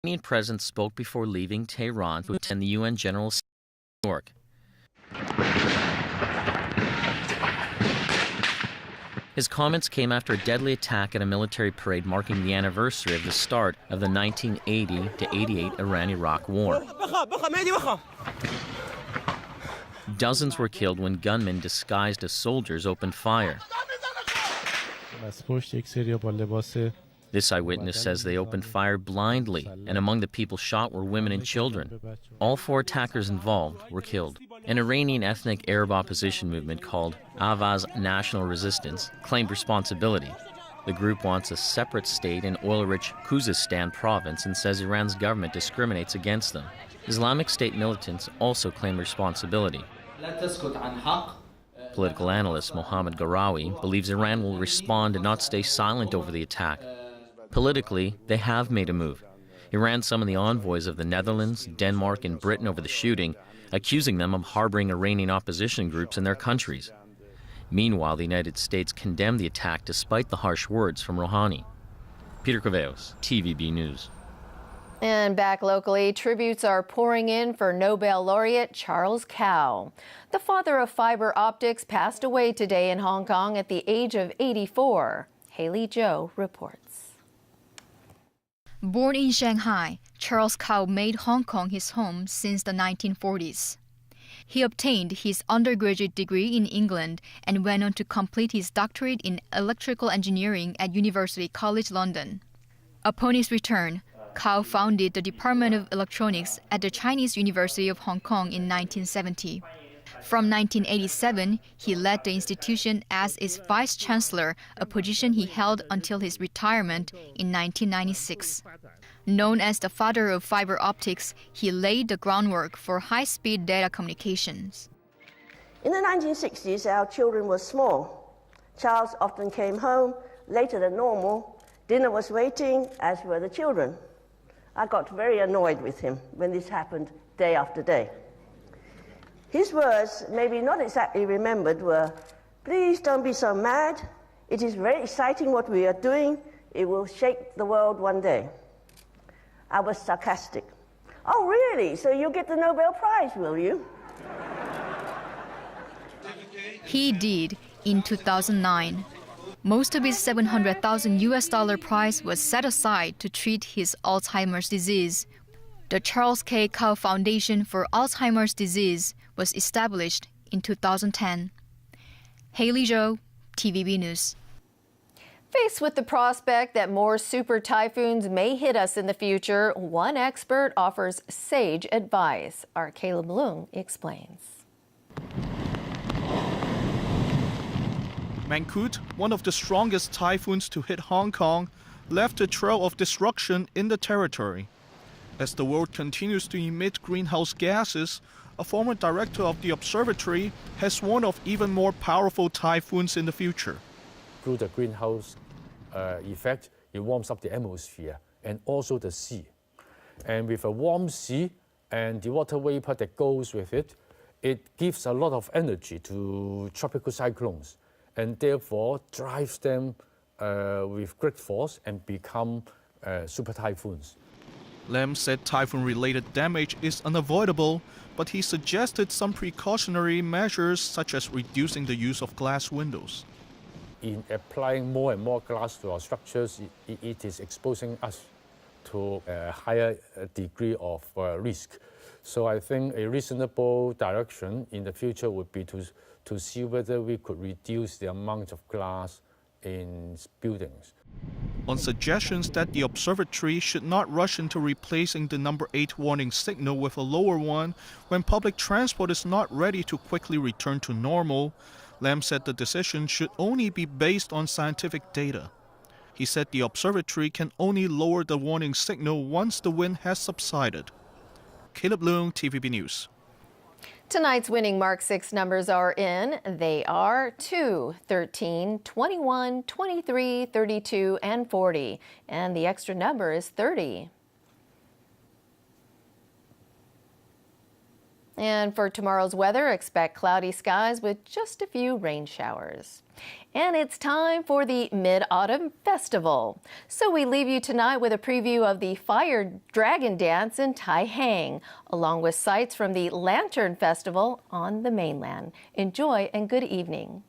Iranian president spoke before leaving Tehran to attend the UN General Assembly in New York. His comments came after a deadly attack at a military parade marking the anniversary of the start of the 1980-88 Iran-Iraq War. Dozens were killed when gunmen disguised as soldiers opened fire. This eyewitness says they opened fire blindly, and among the people shot were women and children. All 4 attackers involved were killed. An Iranian ethnic Arab opposition movement called Avaz National Resistance claimed responsibility. The group wants a separate state in oil-rich Khuzestan province and says Iran's government discriminates against them. Islamic State militants also claim responsibility. Political analyst Mohammad Garawi believes Iran will respond and not stay silent over the attack. Politically, they have made a move. Iran summoned the envoys of the Netherlands, Denmark, and Britain over the shooting, accusing them of harboring Iranian opposition groups in their countries. Meanwhile, the United States condemned the attack despite the harsh words from Rouhani. Peter Corveos, TVB News. And back locally, tributes are pouring in for Nobel laureate Charles Kao. The father of fiber optics passed away today in Hong Kong at the age of 84. Haley Zhou reports. Born in Shanghai, Charles Kao made Hong Kong his home since the 1940s. He obtained his undergraduate degree in England and went on to complete his doctorate in electrical engineering at University College London. Upon his return, Kao founded the Department of Electronics at the Chinese University of Hong Kong in 1970. From 1987, he led the institution as its vice-chancellor, a position he held until his retirement in 1996. Known as the father of fiber optics, he laid the groundwork for high-speed data communications. In the 1960s, our children were small. Charles often came home later than normal. Dinner was waiting, as were the children. I got very annoyed with him when this happened day after day. His words, maybe not exactly remembered, were, "Please don't be so mad. It is very exciting what we are doing. It will shake the world one day." I was sarcastic. "Oh, really? So you'll get the Nobel Prize, will you?" He did in 2009. Most of his $700,000 prize was set aside to treat his Alzheimer's disease. The Charles K. Kao Foundation for Alzheimer's Disease was established in 2010. Haley Zhou, TVB News. Faced with the prospect that more super typhoons may hit us in the future, one expert offers sage advice. Our Caleb Leung explains. Mangkhut, one of the strongest typhoons to hit Hong Kong, left a trail of destruction in the territory. As the world continues to emit greenhouse gases, a former director of the observatory has warned of even more powerful typhoons in the future. Through the greenhouse effect, it warms up the atmosphere and also the sea. And with a warm sea and the water vapor that goes with it, it gives a lot of energy to tropical cyclones and therefore drives them with great force and become super typhoons. Lam said typhoon-related damage is unavoidable, but he suggested some precautionary measures such as reducing the use of glass windows. In applying more and more glass to our structures, it is exposing us to a higher degree of risk. So I think a reasonable direction in the future would be to see whether we could reduce the amount of glass in buildings. On suggestions that the observatory should not rush into replacing the number 8 warning signal with a lower one when public transport is not ready to quickly return to normal, Lam said the decision should only be based on scientific data. He said the observatory can only lower the warning signal once the wind has subsided. Caleb Leung, TVB News. Tonight's winning Mark 6 numbers are in. They are 2, 13, 21, 23, 32, and 40. And the extra number is 30. And for tomorrow's weather, expect cloudy skies with just a few rain showers. And it's time for the Mid-Autumn Festival. So we leave you tonight with a preview of the Fire Dragon Dance in Tai Hang, along with sights from the Lantern Festival on the mainland. Enjoy and good evening.